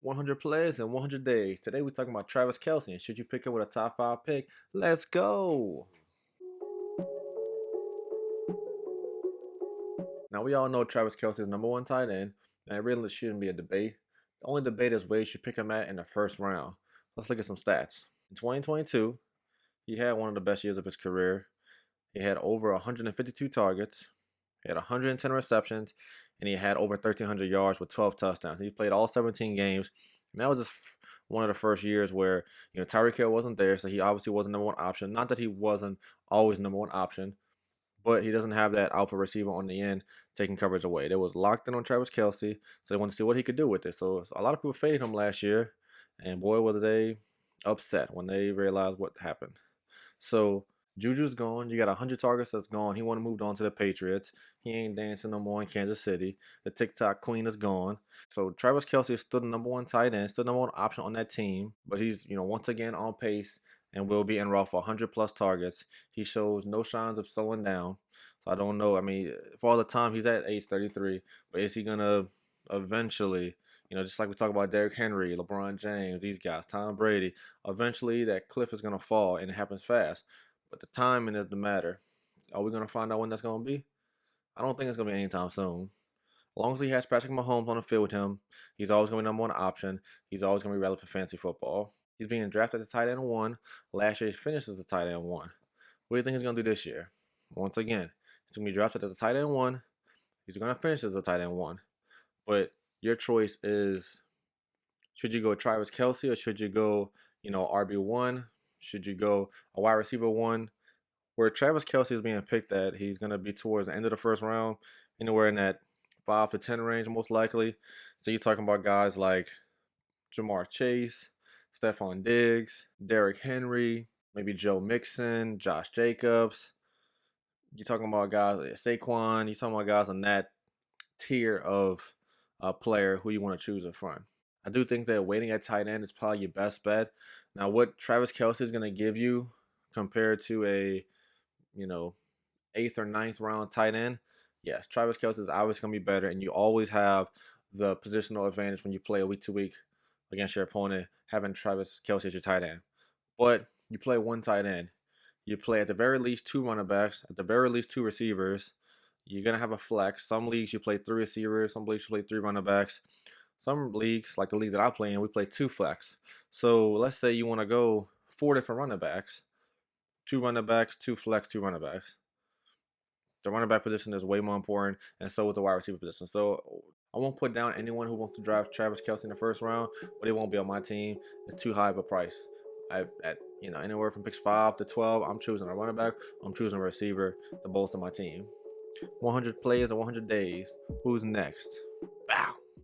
100 players in 100 days. Today we're talking about Travis Kelce and should you pick him with a top 5 pick? Let's go. Now we all know Travis Kelce is number one tight end, and it really shouldn't be a debate. The only debate is where you should pick him at in the first round. Let's look at some stats. In 2022, he had one of the best years of his career. He had over 152 targets, he had 110 receptions, and he had over 1,300 yards with 12 touchdowns. He played all 17 games, and that was just one of the first years where Tyreek Hill wasn't there, so he obviously wasn't number one option. Not that he wasn't always number one option, but he doesn't have that alpha receiver on the end taking coverage away. They was locked in on Travis Kelce, so they wanted to see what he could do with it. So a lot of people faded him last year, and boy, were they upset when they realized what happened. So Juju's gone. You got 100 targets that's gone. He want to move on to the Patriots. He ain't dancing no more in Kansas City. The TikTok queen is gone. So Travis Kelce is still the number one tight end, still the number one option on that team. But he's, once again on pace and will be en route for 100 plus targets. He shows no signs of slowing down. So I don't know. I mean, for all the time, he's at age 33. But is he going to eventually, just like we talk about Derrick Henry, LeBron James, these guys, Tom Brady, eventually that cliff is going to fall, and it happens fast. But the timing is the matter. Are we going to find out when that's going to be? I don't think it's going to be anytime soon. As long as he has Patrick Mahomes on the field with him, he's always going to be number one option. He's always going to be relevant for fantasy football. He's being drafted as a tight end 1. Last year, he finished as a tight end 1. What do you think he's going to do this year? Once again, he's going to be drafted as a tight end 1. He's going to finish as a tight end 1. But your choice is, should you go Travis Kelce or should you go, RB1? Should you go a wide receiver 1? Where Travis Kelce is being picked at, he's going to be towards the end of the first round, anywhere in that 5 to 10 range, most likely. So you're talking about guys like Jamar Chase, Stephon Diggs, Derrick Henry, maybe Joe Mixon, Josh Jacobs. You're talking about guys like Saquon. You're talking about guys on that tier of player who you want to choose in front. I do think that waiting at tight end is probably your best bet. Now, what Travis Kelce is going to give you compared to a, 8th or 9th round tight end, yes, Travis Kelce is obviously going to be better, and you always have the positional advantage when you play a week to week against your opponent, having Travis Kelce as your tight end. But you play one tight end. You play at the very least 2 running backs, at the very least 2 receivers. You're going to have a flex. Some leagues you play 3 receivers, some leagues you play 3 running backs. Some leagues, like the league that I play in, we play 2 flex. So let's say you want to go 4 different running backs. 2 running backs, 2 flex, 2 running backs. The running back position is way more important, and so is the wide receiver position. So I won't put down anyone who wants to draft Travis Kelce in the first round, but it won't be on my team. It's too high of a price. At anywhere from picks 5 to 12, I'm choosing a running back. I'm choosing a receiver to bolster my team. 100 players in 100 days. Who's next? Bow.